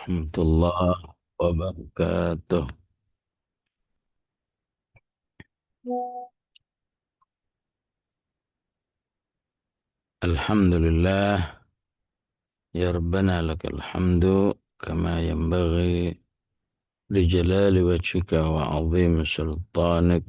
warahmatullahi wabarakatuh. Alhamdulillah, ya Rabbana lakal hamdu kama yanbaghi li jalali wajhika wa azimi sultanik.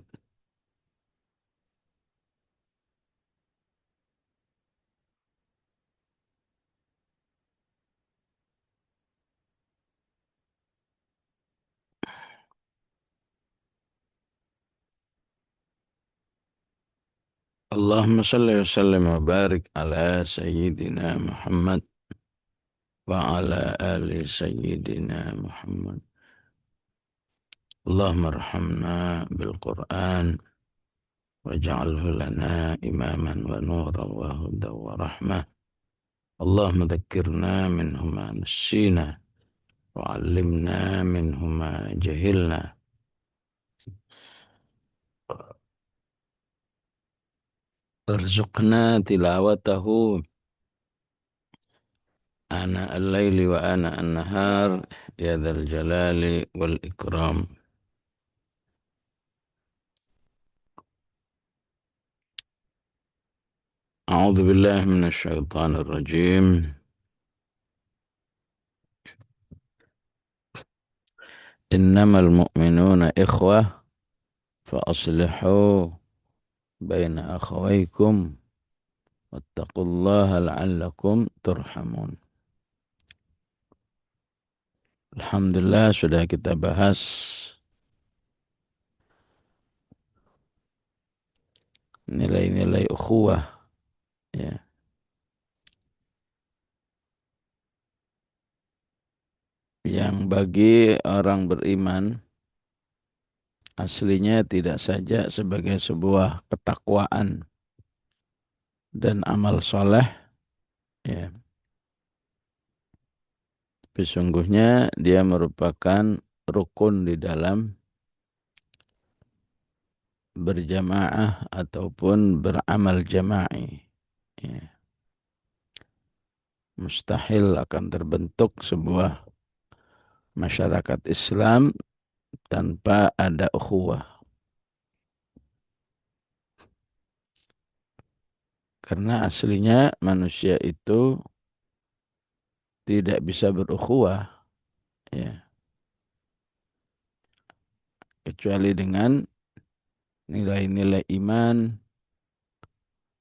Allahumma salli wa sallim wa barik ala sayyidina Muhammad wa ala ali sayyidina Muhammad. Allahumma arhamna bil Qur'an waj'alhu lana imaman wa nuran wa hudan wa rahmah. Allahumma dhakkirna minhu ma nassina وعلمنا منه ما جهلنا وارزقنا تلاوته آناء الليل وآناء النهار يا ذا الجلال والإكرام. أعوذ بالله من الشيطان الرجيم. إنما المؤمنون إخوة فأصلحوا بين أخويكم واتقوا الله لعلكم ترحمون. Alhamdulillah sudah kita bahas nilai-nilai ukhuwah, ya, yang bagi orang beriman aslinya tidak saja sebagai sebuah ketakwaan dan amal soleh, ya, tapi sungguhnya dia merupakan rukun di dalam berjamaah ataupun beramal jama'i. Ya. Mustahil akan terbentuk sebuah masyarakat Islam tanpa ada ukhuwah. Karena aslinya manusia itu tidak bisa berukhuwah, ya, kecuali dengan nilai-nilai iman,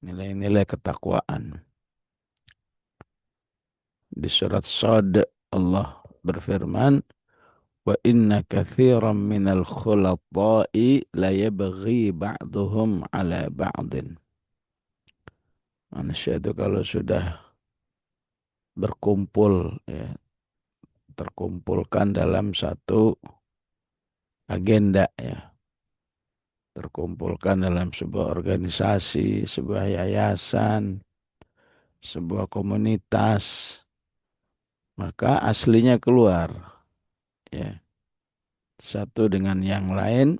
nilai-nilai ketakwaan. Di surat Shad Allah berfirman, wa inna katsiran minal khulata'i la yabghi ba'duhum ala ba'din. Manusia itu kalau sudah berkumpul, ya, terkumpulkan dalam satu agenda, ya, terkumpulkan dalam sebuah organisasi, sebuah yayasan, sebuah komunitas, maka aslinya keluar, ya, satu dengan yang lain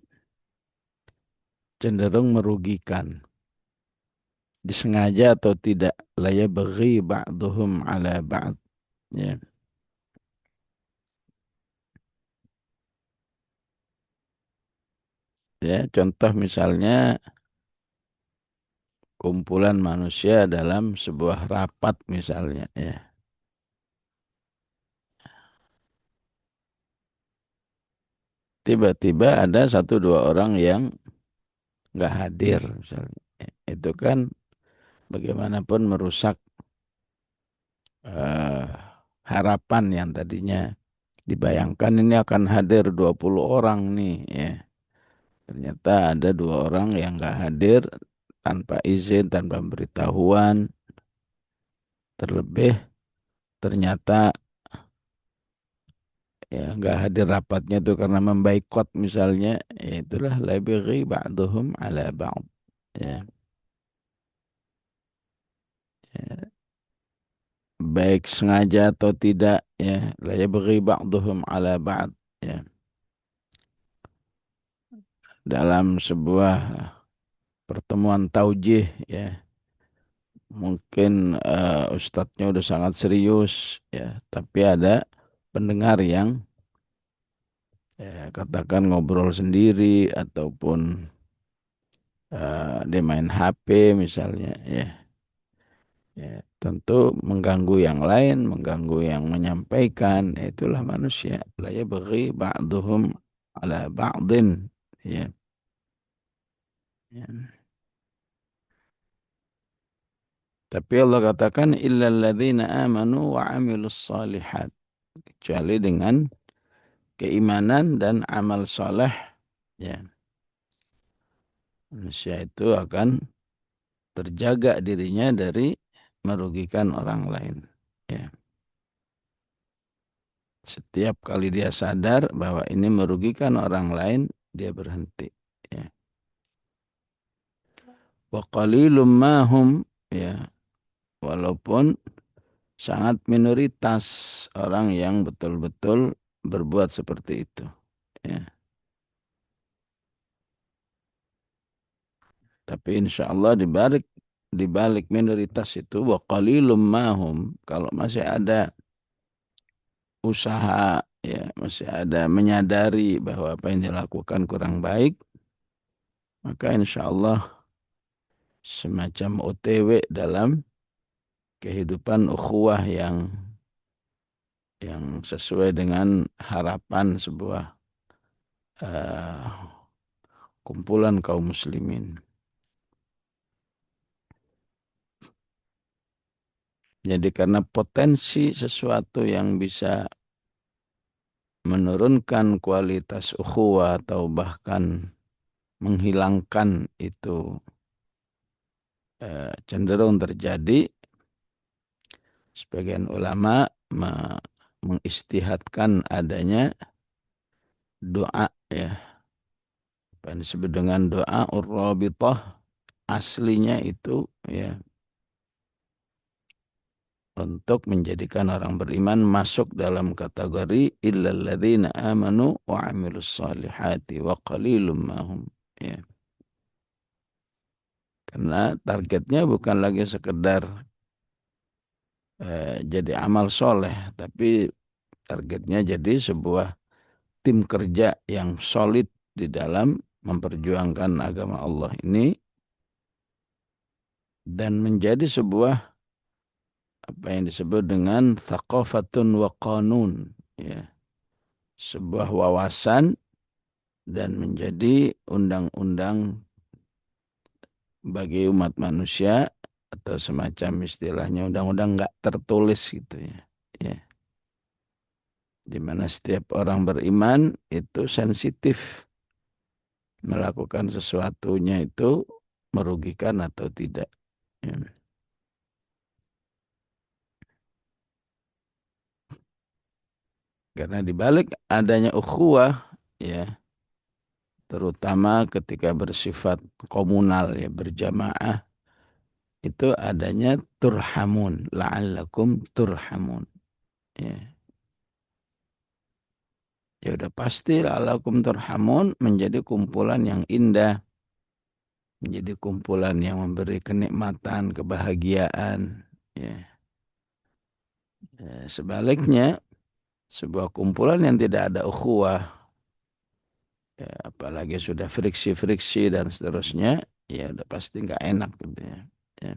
cenderung merugikan, disengaja atau tidak, la yabghi ba'duhum ala ba'd, ya. Ya, contoh misalnya kumpulan manusia dalam sebuah rapat misalnya, ya. Tiba-tiba ada satu dua orang yang nggak hadir misalnya. Itu kan bagaimanapun merusak eh, harapan yang tadinya dibayangkan ini akan hadir 20 orang nih, ya. Ternyata ada dua orang yang nggak hadir tanpa izin, tanpa pemberitahuan. Terlebih ternyata, ya, nggak hadir rapatnya itu karena memboikot misalnya, ya itulah la yabghi ba'duhum ala ba'd, ya. Ya, baik sengaja atau tidak, ya, la yabghi ba'duhum ala ba'd, ya. Dalam sebuah pertemuan taujih, ya, mungkin ustadznya udah sangat serius, ya, tapi ada pendengar yang ya, katakan ngobrol sendiri ataupun dia main HP misalnya ya. Ya, tentu mengganggu yang lain, mengganggu yang menyampaikan, itulah manusia. La yabghi ba'duhum ala ba'din. Ya, ya. Tapi Allah katakan illal ladzina amanu wa amilus salihat. Kecuali dengan keimanan dan amal soleh, ya, manusia itu akan terjaga dirinya dari merugikan orang lain. Ya. Setiap kali dia sadar bahwa ini merugikan orang lain, dia berhenti. Ya. Wa qalilum mahum, ya, walaupun sangat minoritas orang yang betul-betul berbuat seperti itu. Ya. Tapi insya Allah di balik minoritas itu wa qalilum mahum, kalau masih ada usaha, ya, masih ada menyadari bahwa apa yang dilakukan kurang baik, maka insya Allah semacam OTW dalam kehidupan ukhuwah yang sesuai dengan harapan sebuah uh, kumpulan kaum muslimin. Jadi karena potensi sesuatu yang bisa menurunkan kualitas ukhuwah atau bahkan menghilangkan itu cenderung terjadi, sebagian ulama mengistihadkan adanya doa, ya, yang disebut dengan doa ur-rabithah, aslinya itu ya untuk menjadikan orang beriman masuk dalam kategori illal ladzina amanu wa amilus salihati wa qalilum mahum, ya. Karena targetnya bukan lagi sekedar jadi amal soleh, tapi targetnya jadi sebuah tim kerja yang solid di dalam memperjuangkan agama Allah ini dan menjadi sebuah apa yang disebut dengan thaqafatun wa qanun, ya, sebuah wawasan dan menjadi undang-undang bagi umat manusia atau semacam istilahnya undang-undang nggak tertulis gitu ya. Ya, di mana setiap orang beriman itu sensitif melakukan sesuatunya itu merugikan atau tidak. Ya. Karena di balik adanya ukhuwah, ya, terutama ketika bersifat komunal, ya, berjamaah, itu adanya turhamun, la'allakum turhamun. Ya, ya udah pasti la'allakum turhamun menjadi kumpulan yang indah, menjadi kumpulan yang memberi kenikmatan, kebahagiaan. Ya. Ya, sebaliknya, sebuah kumpulan yang tidak ada ukhuwah, ya, apalagi sudah friksi-friksi dan seterusnya, ya udah pasti nggak enak gitu ya. Ya.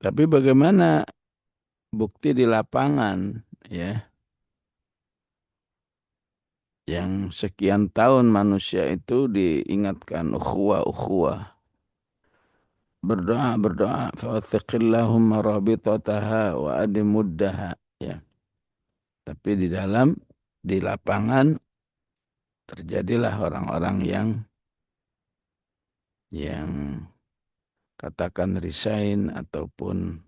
Tapi bagaimana bukti di lapangan, ya, yang sekian tahun manusia itu diingatkan ukhuwah, ukhuwah, berdoa, berdoa, fawathiqillahumma rabitataha wa adimuddaha, ya. Tapi di lapangan terjadilah orang-orang yang katakan resign ataupun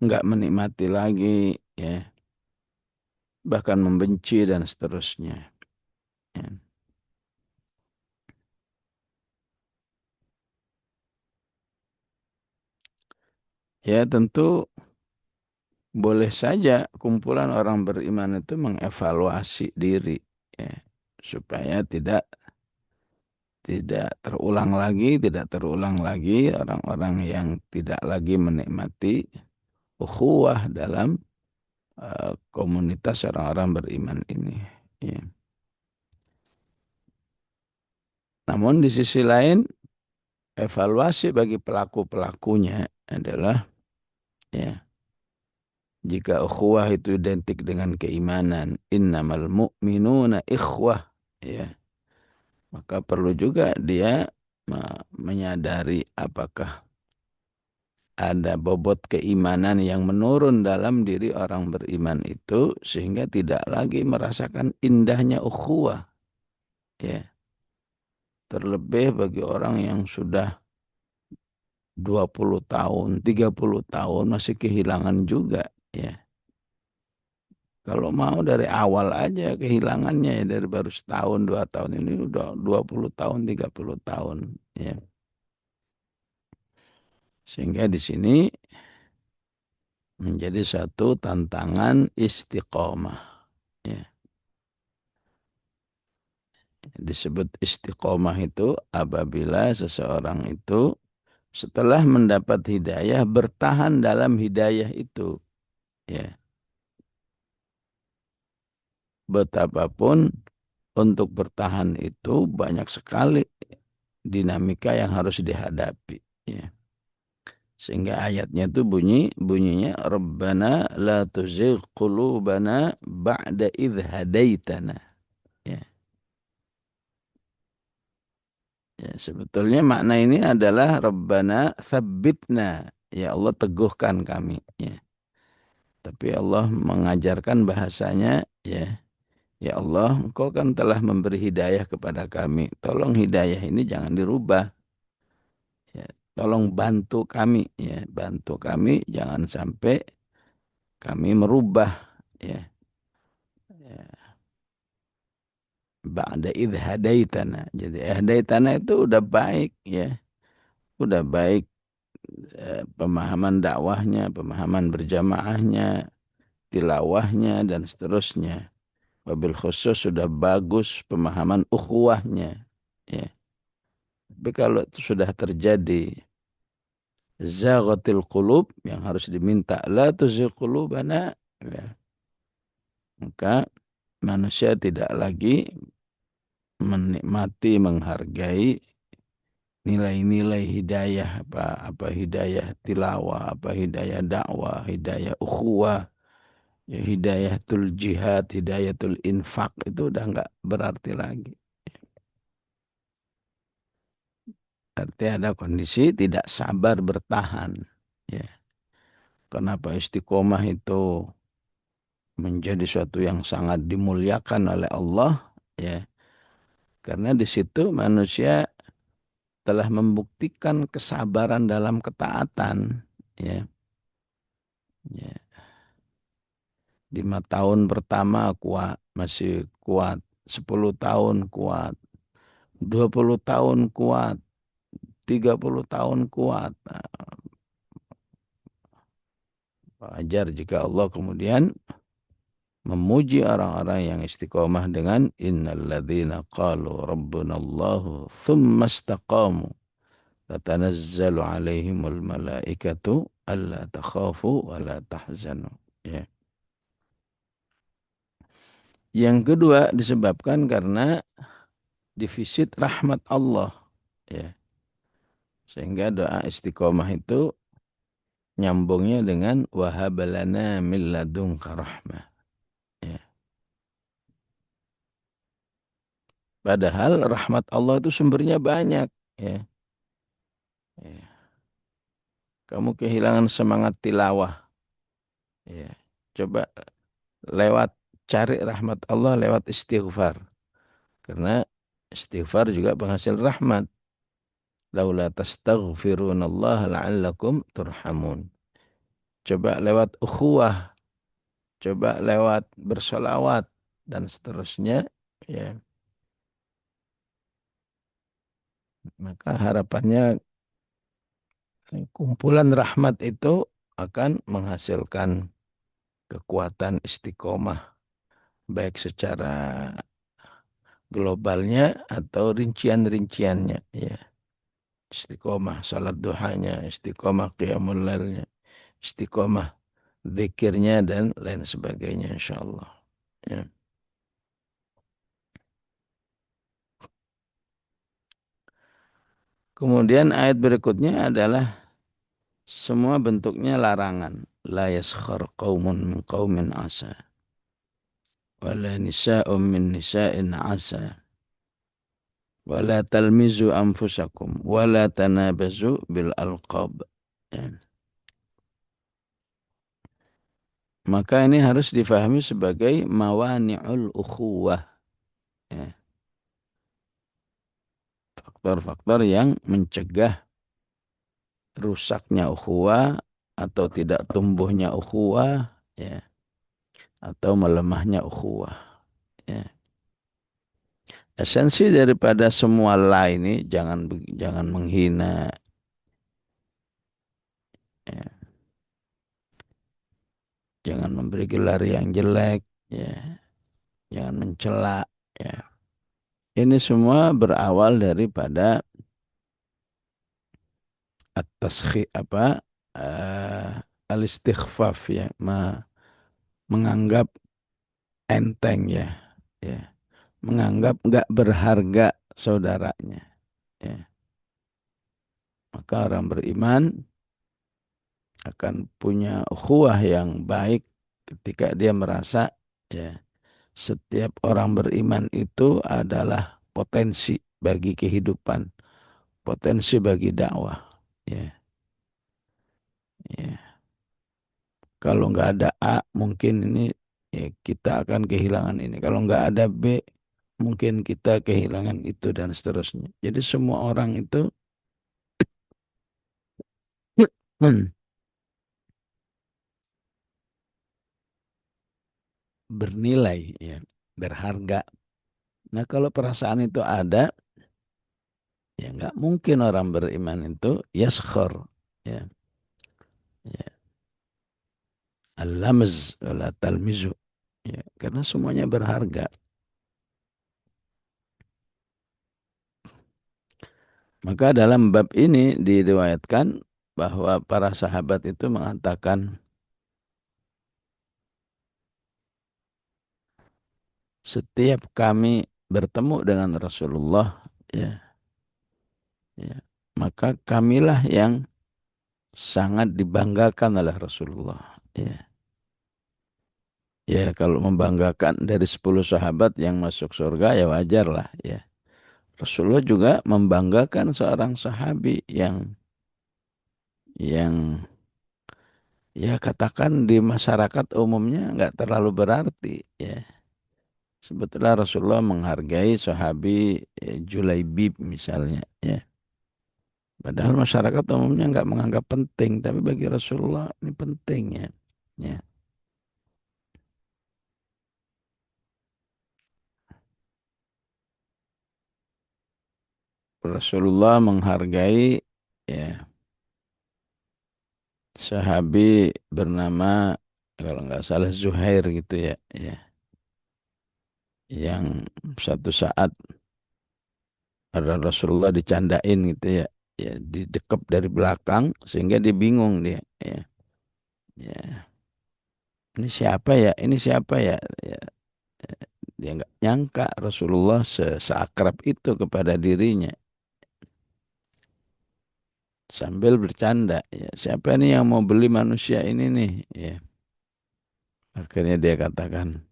nggak menikmati lagi, ya, bahkan membenci dan seterusnya. Ya. Ya tentu boleh saja kumpulan orang beriman itu mengevaluasi diri, ya, supaya tidak tidak terulang lagi orang-orang yang tidak lagi menikmati ukhuwah dalam komunitas orang-orang beriman ini. Ya. Namun di sisi lain, evaluasi bagi pelaku-pelakunya adalah ya, jika ukhuwah itu identik dengan keimanan, innamal mu'minuna ikhwah, ya, maka perlu juga dia menyadari apakah ada bobot keimanan yang menurun dalam diri orang beriman itu sehingga tidak lagi merasakan indahnya ukhuwah, ya. Terlebih bagi orang yang sudah 20 tahun, 30 tahun masih kehilangan juga, ya. Kalau mau dari awal aja kehilangannya ya dari baru setahun, 2 tahun ini udah 20 tahun, 30 tahun, ya. Sehingga di sini menjadi satu tantangan istiqomah, ya. Disebut istiqomah itu apabila seseorang itu setelah mendapat hidayah bertahan dalam hidayah itu, ya. Betapapun untuk bertahan itu banyak sekali dinamika yang harus dihadapi, ya. Sehingga ayatnya itu bunyinya Rabbana la tuzigh qulubana ba'da idh hadaitana, ya. Ya, sebetulnya makna ini adalah Rabbana tsabbitna, ya Allah teguhkan kami, ya. Tapi Allah mengajarkan bahasanya, ya, ya Allah, Engkau kan telah memberi hidayah kepada kami. Tolong hidayah ini jangan dirubah. Ya, tolong bantu kami, ya, bantu kami jangan sampai kami merubah, ya. Ya. Ba'da idh hadaitana. Jadi hadaitana itu udah baik, ya. Udah baik pemahaman dakwahnya, pemahaman berjamaahnya, tilawahnya dan seterusnya. Wabil khusus sudah bagus pemahaman ukhuwahnya, ya. Tapi kalau itu sudah terjadi zaghatil qulub yang harus diminta la tuzigh qulubana, ya, maka manusia tidak lagi menikmati, menghargai nilai-nilai hidayah apa hidayah tilawah, apa hidayah dakwah, hidayah ukhuwah, ya, hidayatul jihad, hidayatul infak itu udah nggak berarti lagi. Arti ada kondisi tidak sabar bertahan. Ya. Kenapa istiqomah itu menjadi suatu yang sangat dimuliakan oleh Allah? Ya. Karena di situ manusia telah membuktikan kesabaran dalam ketaatan. Ya. Ya. 5 tahun pertama kuat, masih kuat. 10 tahun kuat. 20 tahun kuat. 30 tahun kuat. Nah, wajar jika Allah kemudian memuji orang-orang yang istiqomah dengan innalladzina qalu rabbunallahu thumma istaqamu tatanazzalu alaihimul malaikatu alla takhafu wa la tahzanu, ya. Yang kedua disebabkan karena defisit rahmat Allah, ya. Sehingga doa istiqomah itu nyambungnya dengan wahabalana min ladunka rahmah, ya. Padahal rahmat Allah itu sumbernya banyak, ya. Ya. Kamu kehilangan semangat tilawah, ya. Coba lewat cari rahmat Allah lewat istighfar. Karena istighfar juga penghasil rahmat. Laula tastaghfirunallaha la'allakum turhamun. Coba lewat ukhuwah, coba lewat bersolawat dan seterusnya, ya. Maka harapannya kumpulan rahmat itu akan menghasilkan kekuatan istiqomah baik secara globalnya atau rincian-rinciannya, ya. Istiqomah salat duhanya, istiqomah qiyamul lailnya, istiqomah zikirnya dan lain sebagainya insyaallah. Ya. Kemudian ayat berikutnya adalah semua bentuknya larangan. La yaskhar qaumun min qaumin asa. Wala nisa'un min nisa'in asa. Wala talmizu anfusakum. Wala tanabazu bil alqab. Ya. Maka ini harus difahami sebagai mawani'ul ukhuwah. Ya. Faktor-faktor yang mencegah rusaknya ukhuwah atau tidak tumbuhnya ukhuwah, ya, atau melemahnya ukhuwah. Ya. Esensi daripada semua la ini jangan menghina, ya, jangan memberi gelar yang jelek, ya, jangan mencela. Ya. Ini semua berawal daripada at-taskhi apa al-istighfaf, ya, menganggap enteng, ya, ya, menganggap nggak berharga saudaranya, ya. Maka orang beriman akan punya ukhuwah yang baik ketika dia merasa, ya, setiap orang beriman itu adalah potensi bagi kehidupan, potensi bagi dakwah, ya, ya. Kalau nggak ada A, mungkin ini, ya, kita akan kehilangan ini. Kalau nggak ada B, mungkin kita kehilangan itu dan seterusnya. Jadi semua orang itu bernilai, ya, berharga. Nah, kalau perasaan itu ada, ya nggak mungkin orang beriman itu yaskhar, ya, ya, al-lamz wala talmizu, ya, karena semuanya berharga. Maka dalam bab ini diriwayatkan bahwa para sahabat itu mengatakan, setiap kami bertemu dengan Rasulullah, ya, ya, maka kamilah yang sangat dibanggakan oleh Rasulullah. Ya, ya, kalau membanggakan dari 10 sahabat yang masuk surga, ya wajar lah, ya. Rasulullah juga membanggakan seorang sahabi yang ya katakan di masyarakat umumnya nggak terlalu berarti, ya. Sebetulnya Rasulullah menghargai sahabi, Julaibib misalnya, ya. Padahal masyarakat umumnya nggak menganggap penting, tapi bagi Rasulullah ini penting, ya. Ya. Rasulullah menghargai, ya, sahabi bernama, kalau nggak salah Zuhair gitu, ya, ya, yang satu saat ada Rasulullah dicandain gitu, ya, ya, didekap dari belakang sehingga dia bingung dia, ya, ya, ini siapa ya, ini siapa ya, ya, dia nggak nyangka Rasulullah seakrab itu kepada dirinya, sambil bercanda, ya, siapa nih yang mau beli manusia ini nih, ya. Akhirnya dia katakan,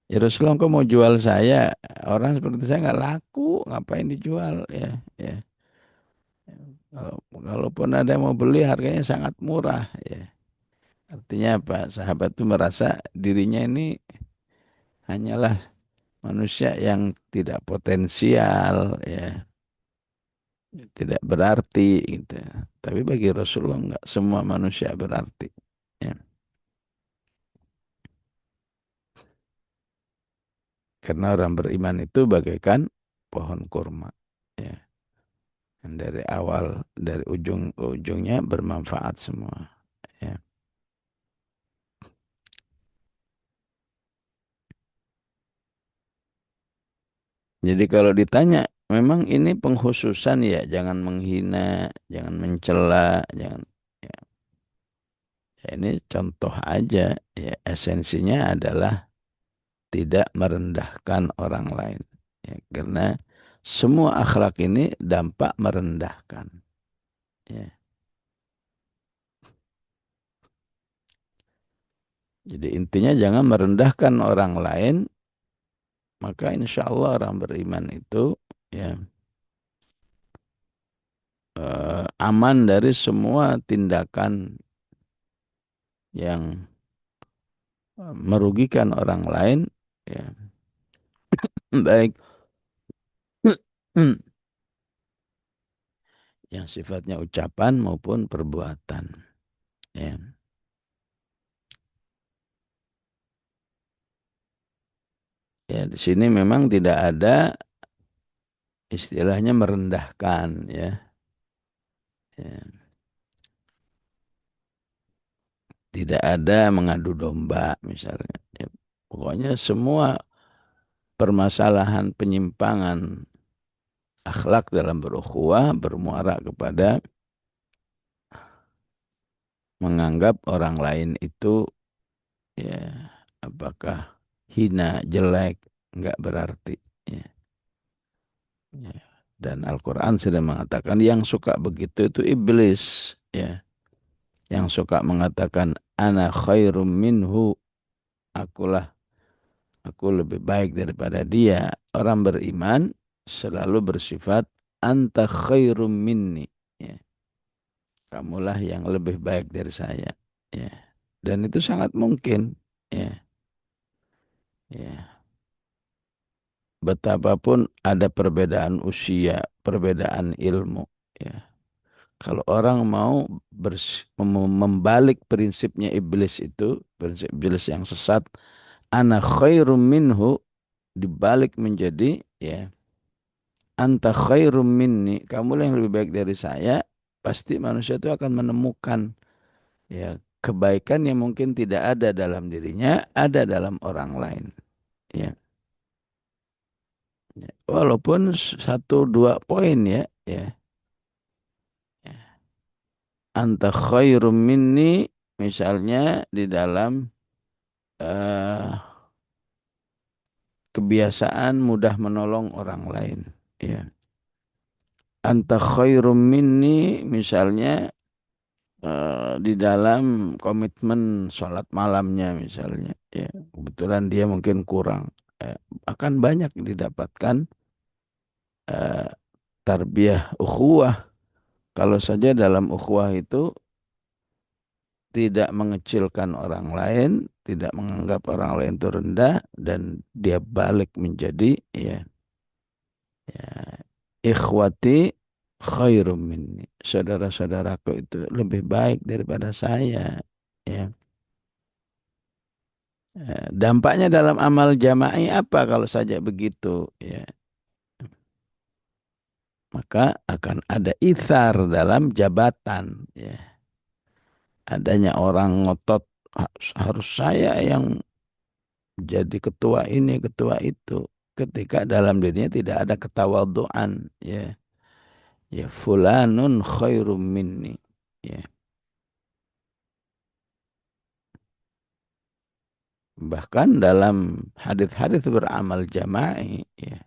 ya Rasulullah, kok mau jual saya, orang seperti saya nggak laku, ngapain dijual, ya, ya. Kalaupun ada yang mau beli, harganya sangat murah, ya. Artinya apa? Sahabat itu merasa dirinya ini hanyalah manusia yang tidak potensial, ya, tidak berarti gitu. Tapi bagi Rasulullah enggak, semua manusia berarti. Ya. Karena orang beriman itu bagaikan pohon kurma. Ya. Yang dari awal, dari ujung ujungnya bermanfaat semua. Ya. Jadi kalau ditanya, memang ini pengkhususan ya, jangan menghina, jangan mencela, jangan ya, ya ini contoh aja ya, esensinya adalah tidak merendahkan orang lain. Ya, karena semua akhlak ini dampak merendahkan. Ya. Jadi intinya jangan merendahkan orang lain, maka insya Allah orang beriman itu ya aman dari semua tindakan yang merugikan orang lain, ya, baik yang sifatnya ucapan maupun perbuatan. Ya, ya di sini memang tidak ada istilahnya merendahkan, ya. Ya. Tidak ada mengadu domba misalnya. Ya, pokoknya semua permasalahan penyimpangan akhlak dalam berukhuwah bermuara kepada menganggap orang lain itu ya apakah hina, jelek, enggak berarti. Ya. Ya. Dan Al-Quran sudah mengatakan yang suka begitu itu iblis. Ya. Yang suka mengatakan ana khairum minhu, akulah aku lebih baik daripada dia. Orang beriman selalu bersifat anta khairum minni. Ya. Kamulah yang lebih baik dari saya. Ya. Dan itu sangat mungkin. Ya. Ya. Betapapun ada perbedaan usia, perbedaan ilmu. Ya. Kalau orang mau membalik prinsipnya iblis itu, prinsip iblis yang sesat, ana khairum minhu, dibalik menjadi ya anta khairum minni, kamu yang lebih baik dari saya, pasti manusia itu akan menemukan ya kebaikan yang mungkin tidak ada dalam dirinya, ada dalam orang lain. Ya. Ya. Walaupun satu dua poin ya, ya. Anta khairum minni, misalnya di dalam eh, kebiasaan mudah menolong orang lain. Ya. Anta khairum minni, misalnya di dalam komitmen sholat malamnya misalnya. Ya. Kebetulan dia mungkin kurang. Akan banyak didapatkan eh, tarbiyah ukhuwah. Kalau saja dalam ukhuwah itu tidak mengecilkan orang lain, tidak menganggap orang lain itu rendah, dan dia balik menjadi ya, ya ikhwati khairum minni. Saudara-saudaraku itu lebih baik daripada saya. Ya. Dampaknya dalam amal jama'i apa kalau saja begitu? Ya. Maka akan ada ithar dalam jabatan. Ya. Adanya orang ngotot, harus saya yang jadi ketua ini, ketua itu. Ketika dalam dirinya tidak ada ketawaduan. Ya, ya fulanun khairum minni. Ya. Bahkan dalam hadis-hadis beramal jama'i, ya,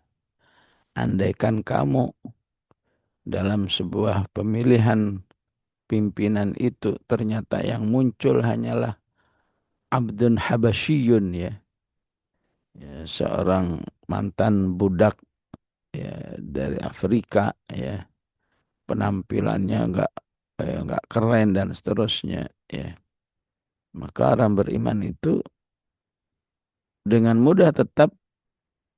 andaikan kamu dalam sebuah pemilihan pimpinan itu ternyata yang muncul hanyalah abdun habasyiyun ya, ya seorang mantan budak ya dari Afrika ya, penampilannya enggak keren dan seterusnya ya, maka orang beriman itu dengan mudah tetap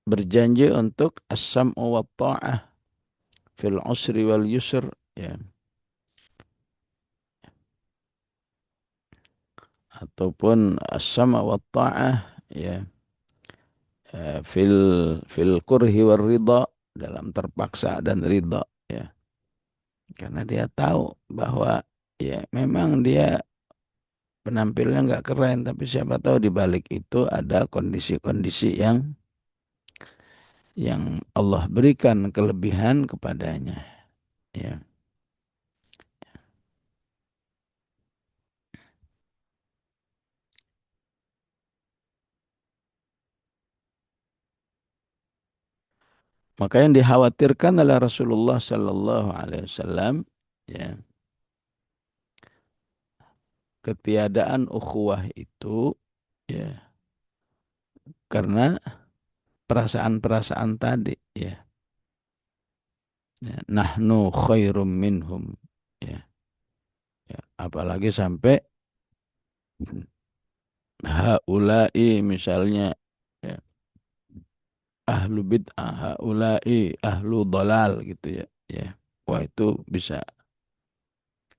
berjanji untuk as-sam'u wa ta'ah fil usri wal yusr ya, ataupun as-sam'u wa ta'ah ya, fil kurhi war ridha, dalam terpaksa dan ridha ya, karena dia tahu bahwa ya memang dia penampilannya nggak keren, tapi siapa tahu di balik itu ada kondisi-kondisi yang yang Allah berikan kelebihan kepadanya. Ya. Maka yang dikhawatirkan oleh Rasulullah Sallallahu Alaihi Wasallam, ya, ketiadaan ukhuwah itu, ya, karena perasaan-perasaan tadi, ya, ya, nahnu khairum minhum, ya, ya, apalagi sampai haulai misalnya, ya, ahlu bid'ah, haulai ahlu dolal gitu ya, ya, wah itu bisa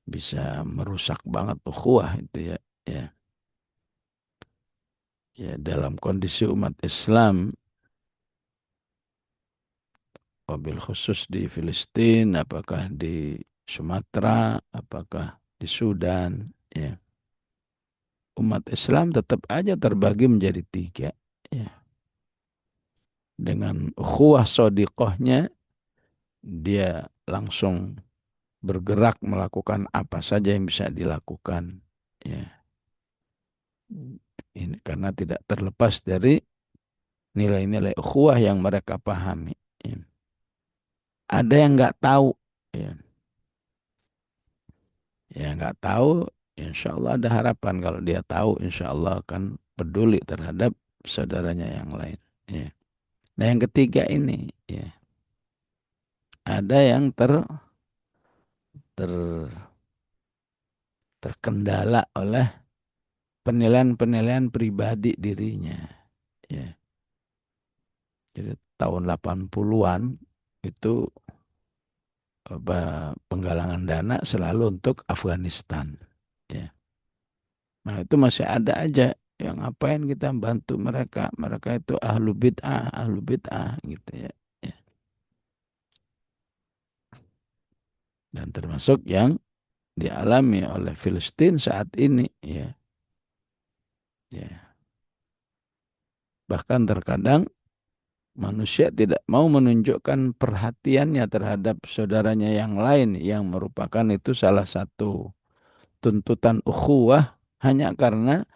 bisa merusak banget ukhuwah itu ya, ya, ya dalam kondisi umat Islam, wabil khusus di Filistin, apakah di Sumatera, apakah di Sudan, ya. Umat Islam tetap aja terbagi menjadi tiga, ya. Dengan ukhuwah shodiqohnya, dia langsung bergerak melakukan apa saja yang bisa dilakukan, ya. Ini karena tidak terlepas dari nilai-nilai ukhuwah yang mereka pahami, ya. Ada yang nggak tahu, ya. Ya nggak tahu, insya Allah ada harapan. Kalau dia tahu, insya Allah akan peduli terhadap saudaranya yang lain. Ya. Nah yang ketiga ini, ya, ada yang ter, terkendala oleh penilaian-penilaian pribadi dirinya. Ya. Jadi tahun 80-an itu penggalangan dana selalu untuk Afghanistan. Ya. Nah itu masih ada aja yang ngapain kita bantu mereka. Mereka itu ahlu bid'ah gitu ya. Ya. Dan termasuk yang dialami oleh Filistin saat ini. Ya. Ya. Bahkan terkadang manusia tidak mau menunjukkan perhatiannya terhadap saudaranya yang lain yang merupakan itu salah satu tuntutan ukhuwah hanya karena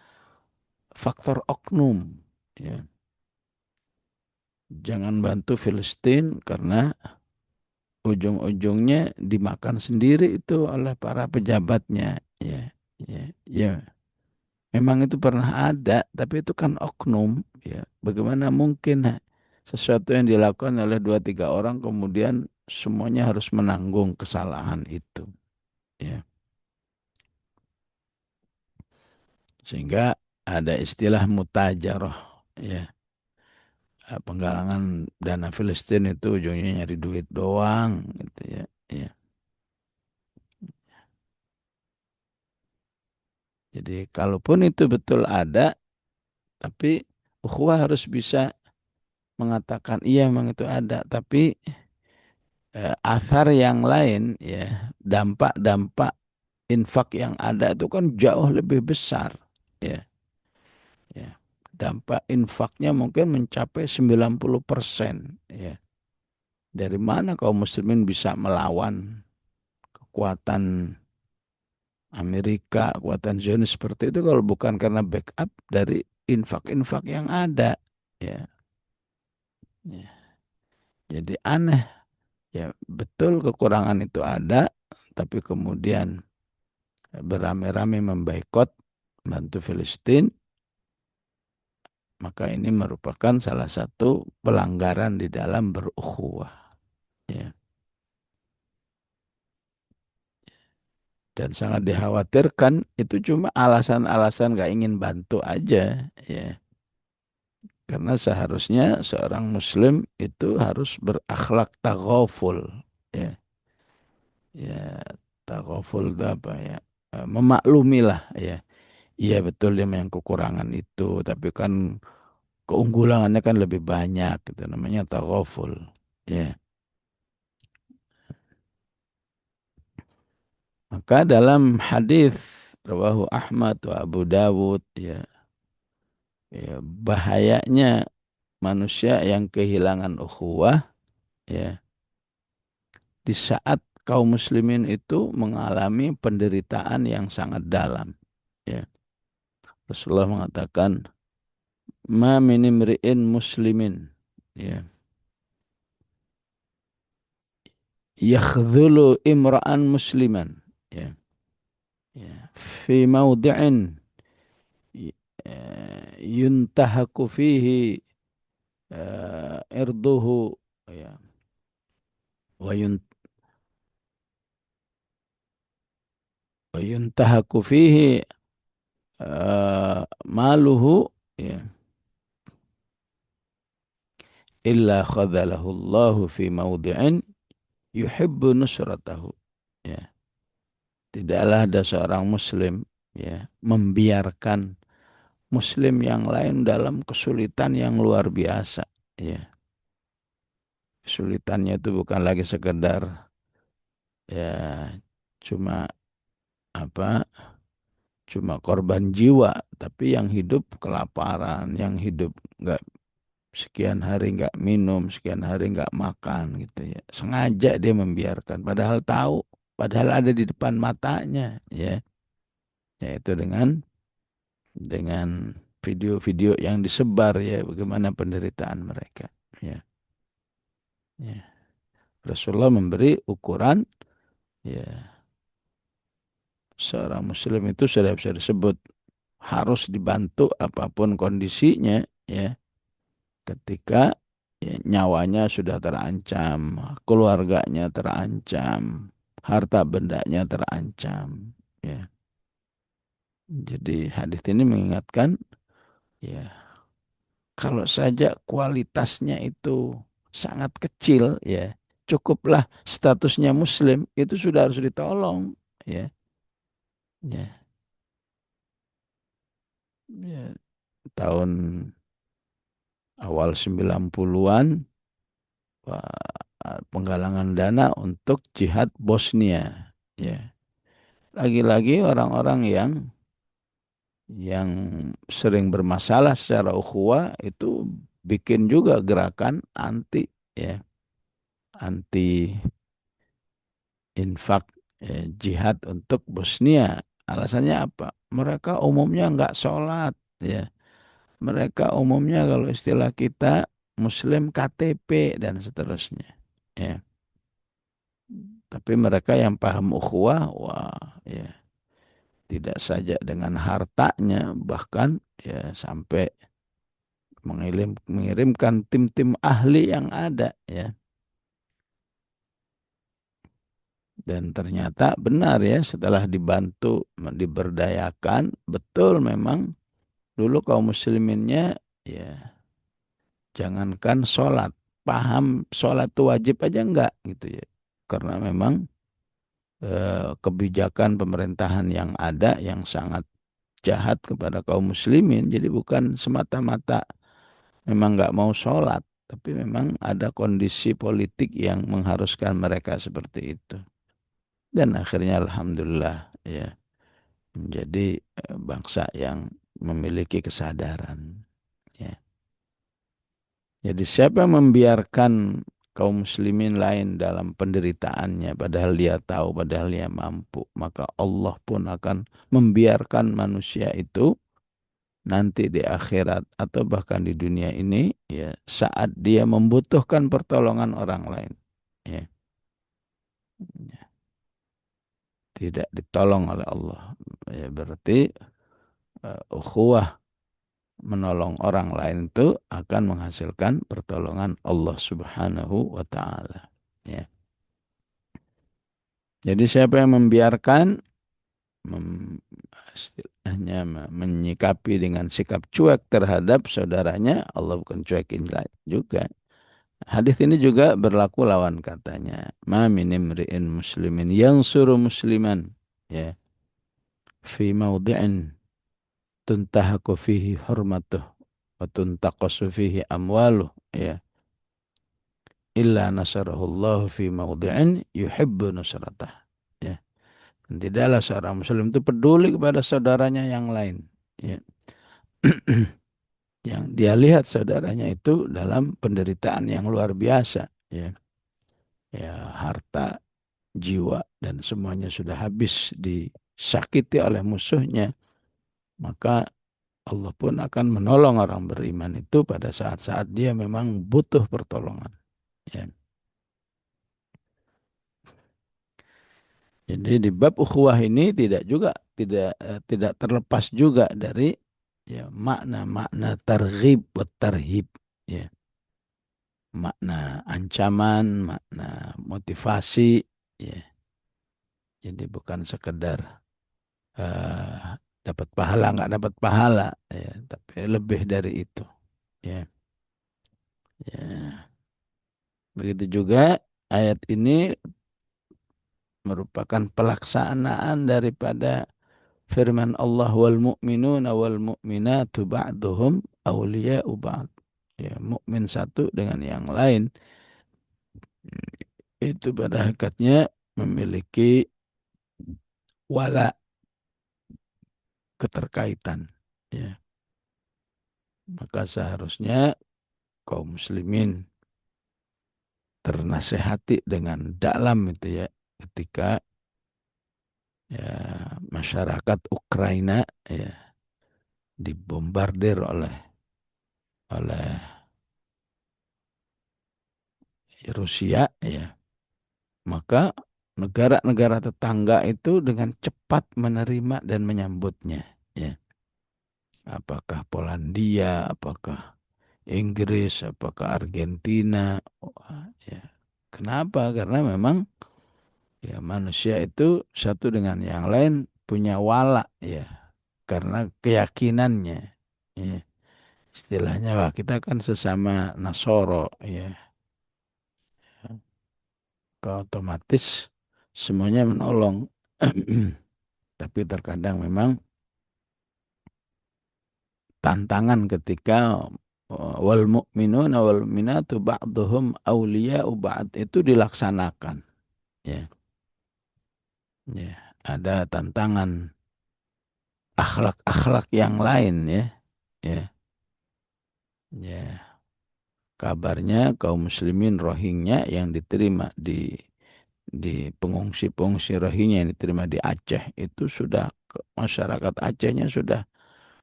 faktor oknum. Ya. Jangan bantu Filistin karena ujung-ujungnya dimakan sendiri itu oleh para pejabatnya. Ya, ya, ya. Memang itu pernah ada, tapi itu kan oknum. Ya, bagaimana mungkin sesuatu yang dilakukan oleh dua tiga orang kemudian semuanya harus menanggung kesalahan itu. Ya, sehingga ada istilah mutajaroh. Ya, penggalangan dana Filistin itu ujungnya nyari duit doang, gitu ya. Ya. Jadi kalaupun itu betul ada, tapi ukhuwah harus bisa mengatakan iya memang itu ada, tapi athar yang lain ya, dampak-dampak infak yang ada itu kan jauh lebih besar ya. Ya. Dampak infaknya mungkin mencapai 90% ya. Dari mana kaum muslimin bisa melawan kekuatan Amerika, kekuatan Zionis seperti itu kalau bukan karena backup dari infak-infak yang ada ya. Ya. Jadi aneh ya, betul kekurangan itu ada, tapi kemudian beramai-ramai memboikot bantu Filistin, maka ini merupakan salah satu pelanggaran di dalam berukhuwah. Ya. Dan sangat dikhawatirkan itu cuma alasan-alasan gak ingin bantu aja. Ya. Karena seharusnya seorang muslim itu harus berakhlak taghaful. Ya. Ya, taghaful itu apa ya? Memaklumilah ya. Iya betul dia memang kekurangan itu, tapi kan keunggulannya kan lebih banyak gitu namanya taghaful. Ya. Maka dalam hadis rawahu Ahmad wa Abu Dawud ya, ya bahayanya manusia yang kehilangan ukhuwah ya di saat kaum muslimin itu mengalami penderitaan yang sangat dalam ya. Rasulullah mengatakan ma min imri'in muslimin ya yakhdhulu imra'an musliman ya ya fi mawdi'in yuntahaku fihi irduhu ya wa yuntahaku fihi maluhu ya illa khadhalahu Allahu fi mawdi'in yuhibbu nusratahu ya. Tidaklah ada seorang muslim ya membiarkan muslim yang lain dalam kesulitan yang luar biasa ya. Kesulitannya itu bukan lagi sekedar ya cuma apa cuma korban jiwa, tapi yang hidup kelaparan, yang hidup nggak sekian hari nggak minum, sekian hari nggak makan gitu ya. Sengaja dia membiarkan, padahal tahu, padahal ada di depan matanya ya. Yaitu dengan video-video yang disebar ya, bagaimana penderitaan mereka ya. Ya. Rasulullah memberi ukuran ya seorang muslim itu sudah bisa disebut harus dibantu apapun kondisinya ya ketika ya, nyawanya sudah terancam, keluarganya terancam, harta bendanya terancam. Ya. Jadi hadis ini mengingatkan, ya kalau saja kualitasnya itu sangat kecil, ya cukuplah statusnya Muslim itu sudah harus ditolong. Ya, ya, ya. Tahun awal 90-an penggalangan dana untuk jihad Bosnia. Ya. Lagi-lagi orang-orang yang sering bermasalah secara ukhuwah itu bikin juga gerakan anti ya, anti infak jihad untuk Bosnia. Alasannya apa? Mereka umumnya nggak sholat ya. Mereka umumnya kalau istilah kita Muslim KTP dan seterusnya. Ya. Tapi mereka yang paham ukhuwah, wah ya tidak saja dengan hartanya, bahkan ya sampai mengirimkan tim-tim ahli yang ada ya. Dan ternyata benar ya setelah dibantu diberdayakan betul memang dulu kaum musliminnya ya jangankan sholat paham sholat itu wajib aja enggak gitu ya karena memang kebijakan pemerintahan yang ada yang sangat jahat kepada kaum muslimin jadi bukan semata-mata memang nggak mau sholat tapi memang ada kondisi politik yang mengharuskan mereka seperti itu. Dan akhirnya alhamdulillah ya menjadi bangsa yang memiliki kesadaran ya. Jadi siapa yang membiarkan kaum muslimin lain dalam penderitaannya padahal dia tahu padahal dia mampu maka Allah pun akan membiarkan manusia itu nanti di akhirat atau bahkan di dunia ini ya saat dia membutuhkan pertolongan orang lain ya tidak ditolong oleh Allah ya berarti ukhuwah menolong orang lain itu akan menghasilkan pertolongan Allah Subhanahu wa taala. Ya. Jadi siapa yang membiarkan mem, istilahnya menyikapi dengan sikap cuek terhadap saudaranya, Allah bukan cuekin juga. Hadis ini juga berlaku lawan katanya. Ma min imri'in muslimin yang suruh musliman ya fi maudhi'in tuntahaku fihi hurmatuh wa tuntaqasu fihi amwaluh ya illa nasarahullahu fi mawdi'in yuhibbu nusratah ya. Dan tidaklah seorang muslim itu peduli kepada saudaranya yang lain ya. Yang dia lihat saudaranya itu dalam penderitaan yang luar biasa, ya. Ya, harta, jiwa dan semuanya sudah habis disakiti oleh musuhnya, maka Allah pun akan menolong orang beriman itu pada saat-saat dia memang butuh pertolongan. Ya. Jadi di bab ukhuwah ini tidak terlepas juga dari ya makna-makna targhib wa tarhib, ya. Makna ancaman, makna motivasi, ya. Jadi bukan sekedar eh, dapat pahala nggak dapat pahala, ya, tapi lebih dari itu, ya. Ya. Begitu juga ayat ini merupakan pelaksanaan daripada firman Allah wal mu'minuna wal mu'minatu ba'duhum awliya'u ba'd. Ya, mukmin satu dengan yang lain itu pada hakikatnya memiliki wala, keterkaitan. Ya, maka seharusnya kaum muslimin ternasehati dengan dalam itu ya ketika ya masyarakat Ukraina ya dibombardir oleh Rusia, ya, maka negara-negara tetangga itu dengan cepat menerima dan menyambutnya, ya. Apakah Polandia, apakah Inggris, apakah Argentina, ya. Kenapa? Karena memang ya manusia itu satu dengan yang lain punya wala, ya, karena keyakinannya, ya. Istilahnya, wah, kita kan sesama Nasoro, ya, otomatis semuanya menolong. Tapi terkadang memang tantangan ketika wal mu'minuna wal mu'minatu ba'duhum awliya'u ba'd itu dilaksanakan, ya. Ya, ada tantangan akhlak-akhlak yang lain, ya. Ya, ya. Kabarnya kaum muslimin Rohingya yang diterima di pengungsi-pengungsi Rohingya yang diterima di Aceh itu sudah masyarakat Acehnya sudah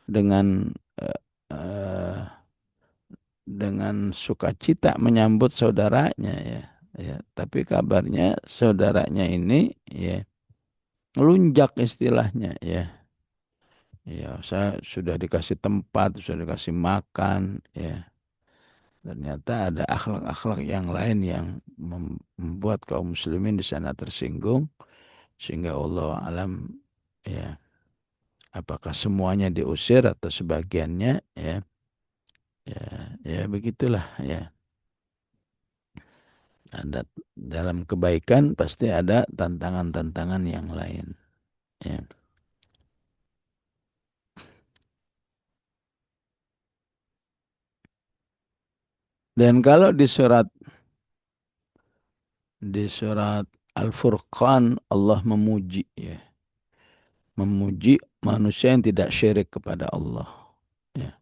dengan eh, eh, dengan sukacita menyambut saudaranya, ya. Ya, tapi kabarnya saudaranya ini ya ngelunjak istilahnya, ya. Ya, saya sudah dikasih tempat, sudah dikasih makan, ya. Ternyata ada akhlak-akhlak yang lain yang membuat kaum muslimin di sana tersinggung sehingga Allah alam, ya, apakah semuanya diusir atau sebagiannya, ya. Ya, ya begitulah, ya. Ada dalam kebaikan pasti ada tantangan-tantangan yang lain. Ya. Dan kalau di surat Al-Furqan Allah memuji, ya, memuji manusia yang tidak syirik kepada Allah. Ya.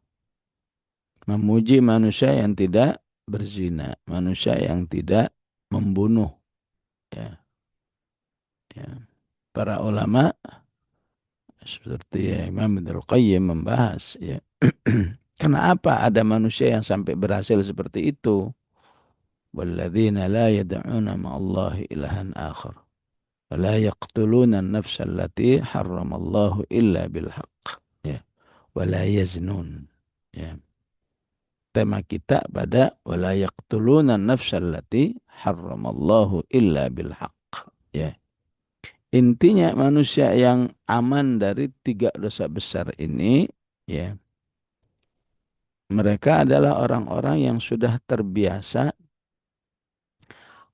Memuji manusia yang tidak berzina, manusia yang tidak membunuh. Ya. Ya. Para ulama seperti ya, Imam Ibnul Qayyim membahas, ya, kenapa ada manusia yang sampai berhasil seperti itu? Walladzina la yad'una ma'allahi ilahan akhar. La yaqtuluna an-nafsa allati harramallahu illa bilhaq. Ya. Wa la yaznun. Ya. Tema kita pada wa la yaqtuluna an-nafsa allati harramallahu illa bilhaq. Ya. Intinya manusia yang aman dari tiga dosa besar ini, ya, mereka adalah orang-orang yang sudah terbiasa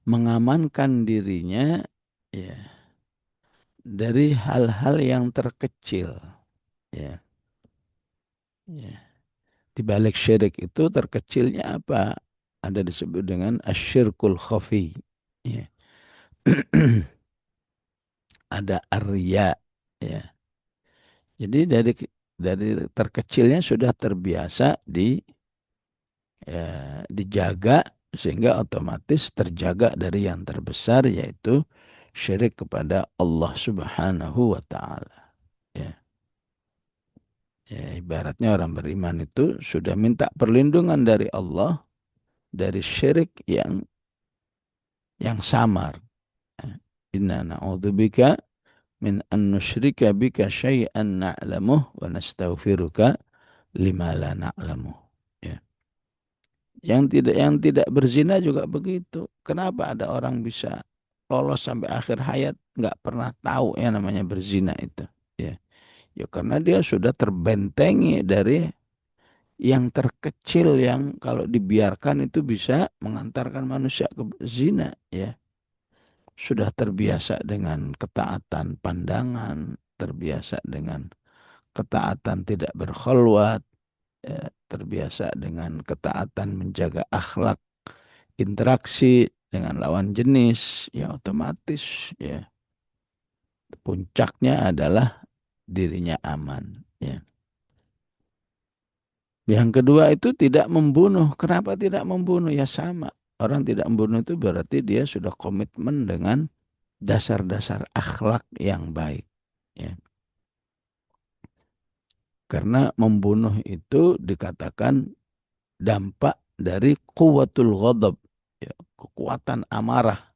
mengamankan dirinya, ya, dari hal-hal yang terkecil, ya. Ya. Di balik syirik itu terkecilnya apa? Ada disebut dengan asyirkul khafi. Ya. Ada arya, ya. Jadi dari Dari terkecilnya sudah terbiasa dijaga sehingga otomatis terjaga dari yang terbesar yaitu syirik kepada Allah Subhanahu wa taala. Ya. Ya, ibaratnya orang beriman itu sudah minta perlindungan dari Allah dari syirik yang samar. Inna na'udzubika min an nusyrika bika syai'an na'lamuh wa nastaghfiruka lima la na'lamuh. Ya. Yang tidak berzina juga begitu. Kenapa ada orang bisa lolos sampai akhir hayat nggak pernah tahu yang namanya berzina itu? Ya, ya karena dia sudah terbentengi dari yang terkecil yang kalau dibiarkan itu bisa mengantarkan manusia ke zina. Ya, sudah terbiasa dengan ketaatan pandangan, terbiasa dengan ketaatan tidak berkholwat, ya, terbiasa dengan ketaatan menjaga akhlak interaksi dengan lawan jenis, ya otomatis ya puncaknya adalah dirinya aman. Ya. Yang kedua itu tidak membunuh. Kenapa tidak membunuh? Ya sama. Orang tidak membunuh itu berarti dia sudah komitmen dengan dasar-dasar akhlak yang baik. Ya. Karena membunuh itu dikatakan dampak dari kuwatul ghadab. Ya, kekuatan amarah.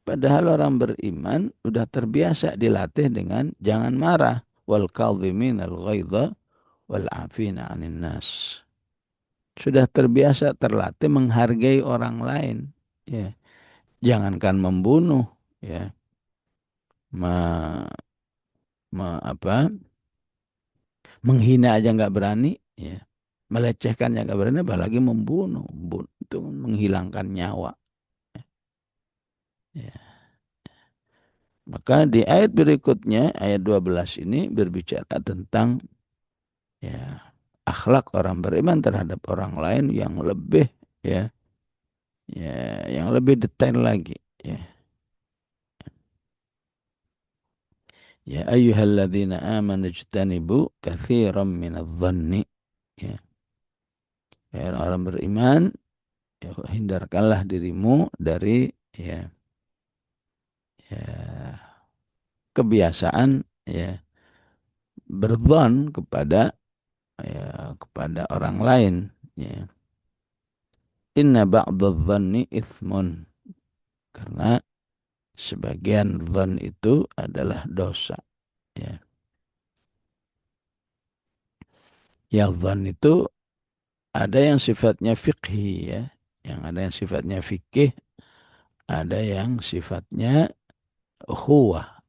Padahal orang beriman sudah terbiasa dilatih dengan jangan marah. Wal kadhimin al ghaidha wal afina 'anil nas. Sudah terbiasa terlatih menghargai orang lain. Ya. Jangankan membunuh, ya, ma, apa, menghina aja nggak berani, ya, melecehkan aja nggak berani, apalagi membunuh. Membunuh itu menghilangkan nyawa. Ya. Maka di ayat berikutnya, ayat 12 ini berbicara tentang ya akhlak orang beriman terhadap orang lain yang lebih ya yang lebih detail lagi ya. Ya ayyuhalladzina amanu ijtanibu katsiran minadh-dhanni ya. Ya orang beriman ya, hindarkanlah dirimu dari ya ya kebiasaan ya berdzon kepada orang lain ya. Inna ba'dadh-dhanni itsmun karena sebagian dzan itu adalah dosa ya. Ya dzan itu ada yang sifatnya fikhi ya, yang ada yang sifatnya fikih, ada yang sifatnya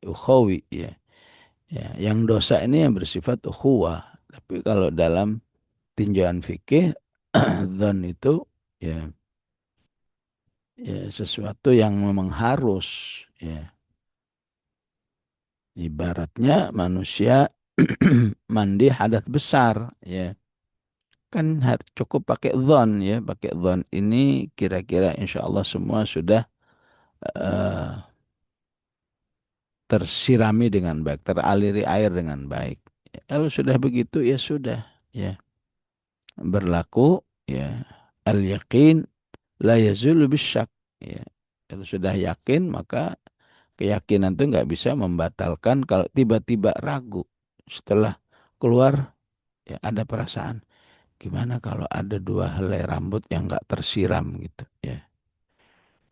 ukhawi ya. Ya, yang dosa ini yang bersifat ukhuwah. Tapi kalau dalam tinjauan fikih dzan itu ya, ya sesuatu yang memang harus ya. Ibaratnya manusia mandi hadas besar ya. Kan cukup pakai dzan ya, pakai dzan ini kira-kira insya Allah semua sudah eh, tersirami dengan baik, teraliri air dengan baik. Ya, kalau sudah begitu ya sudah ya berlaku ya al-yaqin la yazulu bisyak ya. Kalau sudah yakin maka keyakinan itu nggak bisa membatalkan kalau tiba-tiba ragu setelah keluar ya ada perasaan gimana kalau ada dua helai rambut yang nggak tersiram gitu ya.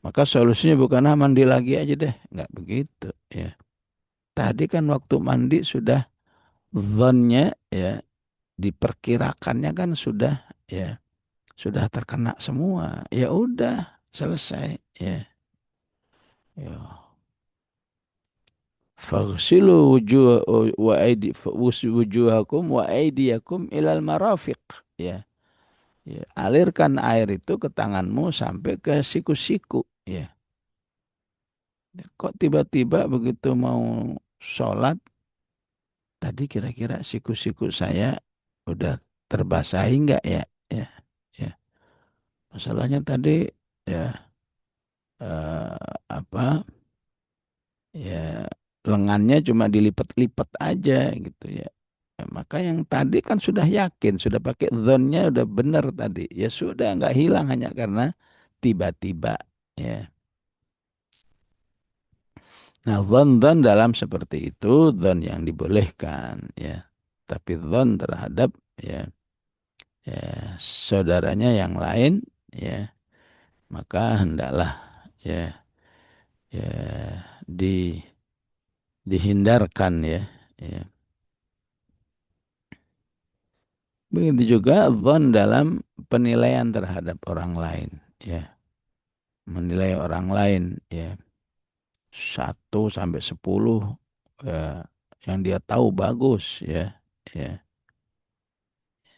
Maka solusinya bukan mandi lagi aja deh, nggak begitu ya. Tadi kan waktu mandi sudah zonnya ya diperkirakannya kan sudah ya sudah terkena semua. Ya udah selesai ya. Ya. Faghsilu wujuhakum wa aydiyakum ilal marafiq ya. Ya, alirkan air itu ke tanganmu sampai ke siku-siku ya. Kok tiba-tiba begitu mau sholat tadi kira-kira siku-siku saya udah terbasahi enggak ya? Ya, ya. Masalahnya tadi ya apa ya lengannya cuma dilipat-lipat aja gitu ya. Ya, maka yang tadi kan sudah yakin, sudah pakai zonnya udah benar tadi. Ya sudah, nggak hilang hanya karena tiba-tiba. Ya. Nah, zon dalam seperti itu, zon yang dibolehkan. Ya. Tapi zon terhadap ya, ya saudaranya yang lain, ya maka hendaklah ya, ya di dihindarkan ya. Ya. Begitu juga zon dalam penilaian terhadap orang lain. Ya. Menilai orang lain ya 1 sampai 10 ya, yang dia tahu bagus ya. Ya.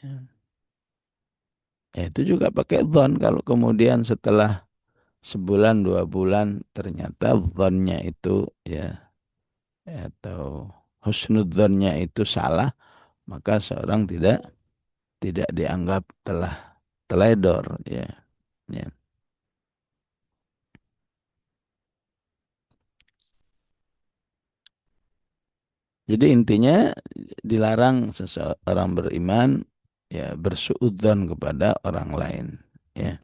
Ya. Ya, itu juga pakai zon kalau kemudian setelah sebulan 2 bulan ternyata zonnya itu ya, atau husnudzonnya itu salah, maka seorang tidak dianggap telah teledor ya. Ya. Jadi intinya dilarang seseorang beriman ya bersuudzon kepada orang lain ya.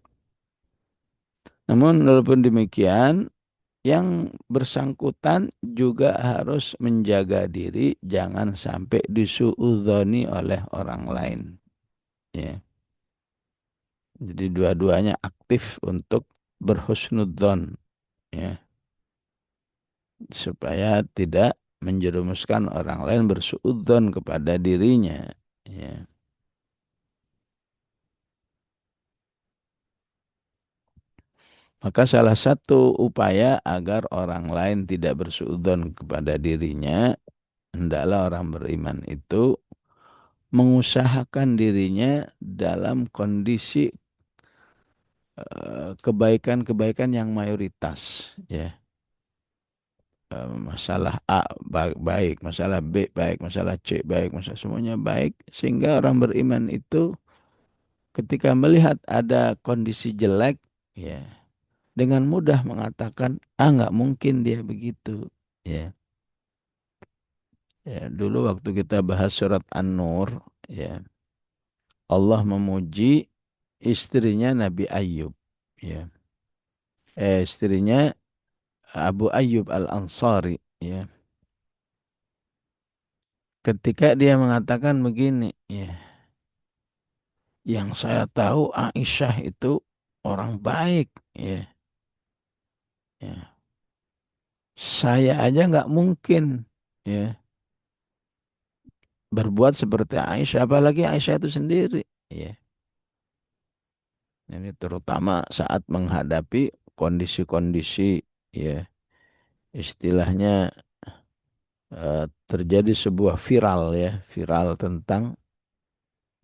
Namun walaupun demikian yang bersangkutan juga harus menjaga diri jangan sampai disuudzoni oleh orang lain ya. Jadi dua-duanya aktif untuk berhusnudzon ya, supaya tidak menjerumuskan orang lain bersuudzon kepada dirinya ya. Maka salah satu upaya agar orang lain tidak bersuudzon kepada dirinya, hendaklah orang beriman itu mengusahakan dirinya dalam kondisi kebaikan-kebaikan yang mayoritas ya. Masalah A baik, masalah B baik, masalah C baik, masalah semuanya baik, sehingga orang beriman itu ketika melihat ada kondisi jelek ya dengan mudah mengatakan nggak mungkin dia begitu ya. Ya, dulu waktu kita bahas surat An-Nur ya, Allah memuji istrinya Nabi Ayub ya. Istrinya Abu Ayyub Al-Ansari ya. Ketika dia mengatakan begini ya, yang saya tahu Aisyah itu orang baik ya. Ya. Saya aja nggak mungkin ya berbuat seperti Aisyah, apalagi Aisyah itu sendiri ya. Ini terutama saat menghadapi kondisi-kondisi ya, istilahnya terjadi sebuah viral ya, viral tentang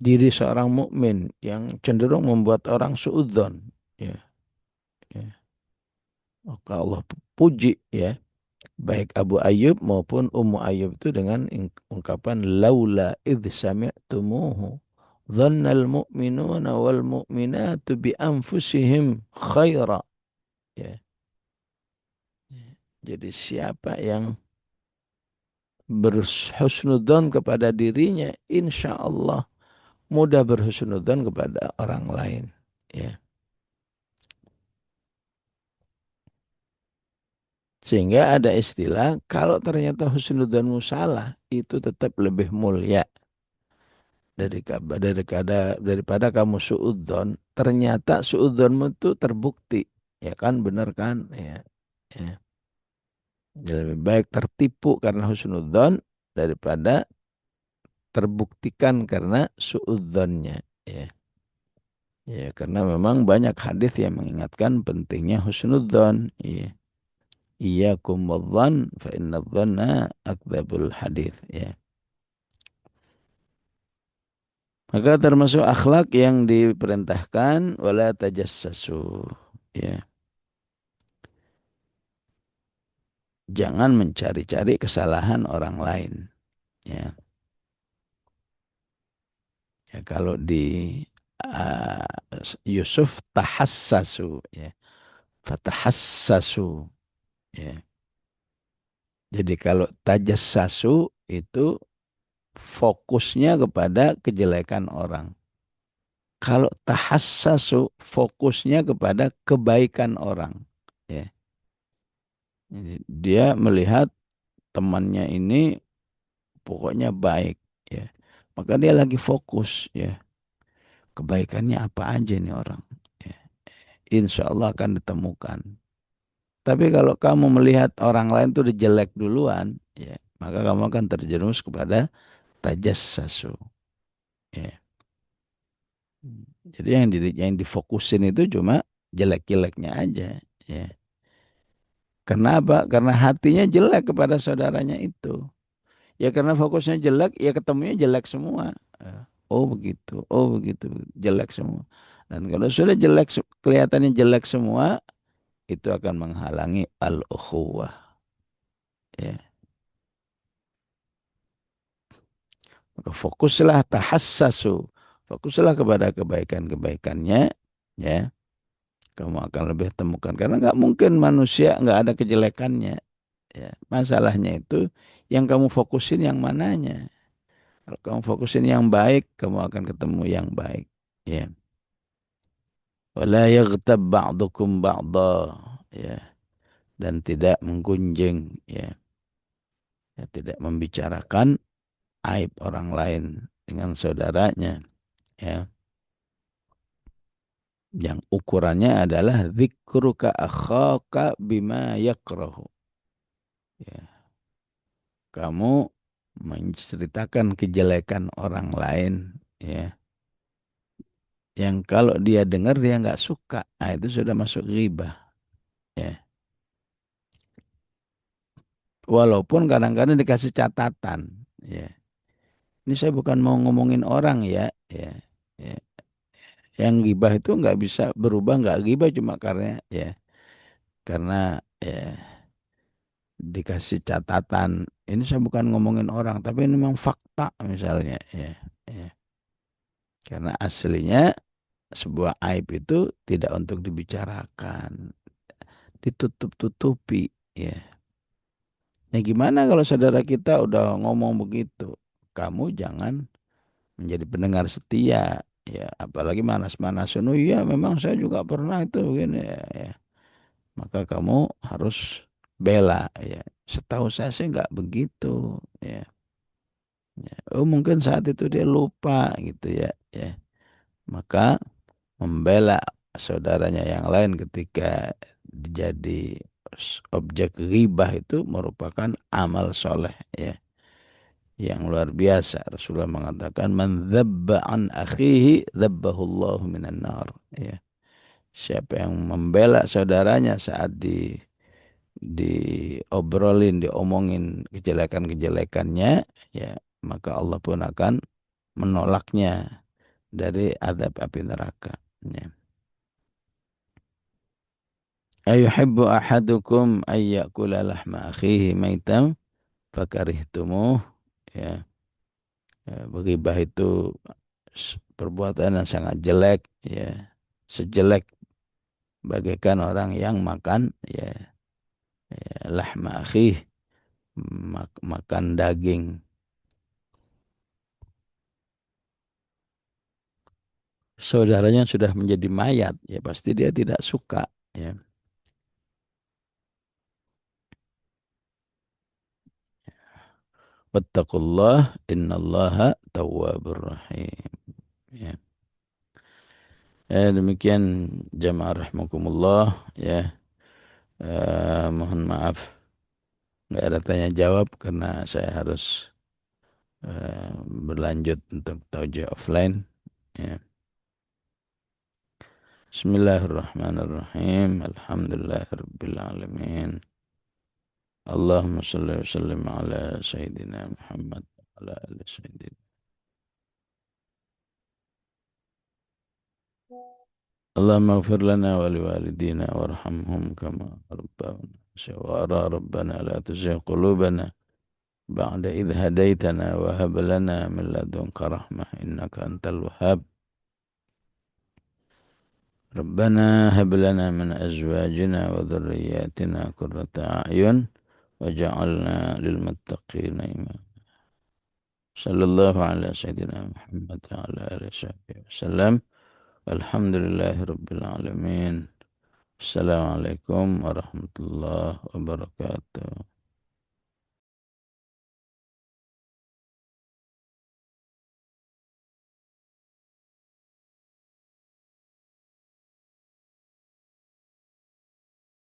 diri seorang mukmin yang cenderung membuat orang suudzon ya, ya. Maka Allah puji ya baik Abu Ayyub maupun Ummu Ayyub itu dengan ungkapan laula idh sami'tumuhu dhannal mu'minuna wal mu'minatu bi anfusihim khaira ya. Jadi siapa yang berhusnudzon kepada dirinya, insya Allah mudah berhusnudzon kepada orang lain. Ya. Sehingga ada istilah, kalau ternyata husnudzonmu salah, itu tetap lebih mulia daripada kamu suudzon. Ternyata suudzonmu itu terbukti. Ya kan, benar kan? Ya. Ya. Jadi lebih baik tertipu karena husnudzon daripada terbuktikan karena suudzonnya. Ya. Ya, karena memang banyak hadis yang mengingatkan pentingnya husnudzon. Iya. Iyyakum wadzan fa inna dzanna akdzabul hadis. Ya. Maka termasuk akhlak yang diperintahkan wala tajassasu. Ya. Jangan mencari-cari kesalahan orang lain. Ya. Ya kalau di uh, Yusuf tahassasu ya. Fatahassasu ya. Jadi kalau tajassasu itu fokusnya kepada kejelekan orang. Kalau tahassasu fokusnya kepada kebaikan orang. Ya. Jadi dia melihat temannya ini pokoknya baik. Ya. Maka dia lagi fokus. Ya. Kebaikannya apa aja nih orang. Ya. Insya Allah akan ditemukan. Tapi kalau kamu melihat orang lain tuh udah jelek duluan. Ya. Maka kamu akan terjerumus kepada tajassasu. Ya. Jadi yang difokusin itu cuma jelek-jeleknya aja. Ya. Kenapa? Karena hatinya jelek kepada saudaranya itu. Ya karena fokusnya jelek, ya ketemunya jelek semua. Oh begitu, oh begitu, jelek semua. Dan kalau sudah jelek, kelihatannya jelek semua, itu akan menghalangi al-ukhuwah. Ya. Maka fokuslah tahassasu. Fokuslah kepada kebaikan-kebaikannya. Ya. Kamu akan lebih temukan. Karena nggak mungkin manusia nggak ada kejelekannya. Ya. Masalahnya itu yang kamu fokusin yang mananya. Kalau kamu fokusin yang baik, kamu akan ketemu yang baik. Ya. Wala yaghtab ba'dukum ba'da. Ya. Dan tidak menggunjing. Ya. Ya. Tidak membicarakan aib orang lain dengan saudaranya. Ya. Yang ukurannya adalah dzikruka akhaka bima yakrahu. Ya. Kamu menceritakan kejelekan orang lain. Ya. Yang kalau dia dengar dia nggak suka. Nah, itu sudah masuk ghibah. Ya. Walaupun kadang-kadang dikasih catatan. Ya. Ini saya bukan mau ngomongin orang ya. Ya. Ya. Yang ghibah itu nggak bisa berubah, nggak ghibah cuma karena ya. Karena ya, dikasih catatan. Ini saya bukan ngomongin orang, tapi ini memang fakta misalnya. Ya. Ya. Karena aslinya sebuah aib itu tidak untuk dibicarakan. Ditutup-tutupi. Ya. Ya gimana kalau saudara kita udah ngomong begitu? Kamu jangan menjadi pendengar setia. Ya, apalagi manas-manasun. Oh iya, memang saya juga pernah itu begini. Ya, ya. Maka kamu harus bela. Ya. Setahu saya sih nggak begitu. Ya. Ya. Oh mungkin saat itu dia lupa gitu ya. Ya. Maka membela saudaranya yang lain ketika jadi objek ghibah itu merupakan amal soleh. Ya. Yang luar biasa. Rasulullah mengatakan, "Man dzabba an akhihi dzabbahullahu minan nar." Ya. Siapa yang membela saudaranya saat diobrolin, diomongin kejelekan-kejelekannya, ya, maka Allah pun akan menolaknya dari azab api neraka. Ya. Ayuhibbu ahadukum ayyakula lahma akhihi maitam fakarihtumuh. Ya. Ya, berghibah itu perbuatan yang sangat jelek, ya, sejelek bagaikan orang yang makan, ya, ya lahma akhih, makan daging saudaranya yang sudah menjadi mayat, ya pasti dia tidak suka. Ya. Wattaqullah innallaha tawwabur rahim. Ya. Ya, demikian jamaah rahimakumullah, ya. Mohon maaf nggak ada tanya jawab karena saya harus berlanjut untuk taujiah offline. Ya. Bismillahirrahmanirrahim. Alhamdulillahirabbil alamin. Allahumma shalli wa sallim ala sayyidina Muhammad wa ala ali sayyidina. Allahumma ighfir lana wa liwalidina warhamhum kama rabbawna shighara. Rabbana la tuzigh qulubana ba'da idh hadaitana wa hab lana min ladunka rahmah innaka antal wahhab. Rabbana hab lana min azwajina wa dhurriyyatina qurrata a'yun waj'alna lil muttaqina imama. Sallallahu ala sayyidina Muhammad wa ala alihi wasallam. Alhamdulillahi rabbil alamin. Assalamualaikum warahmatullahi wabarakatuh.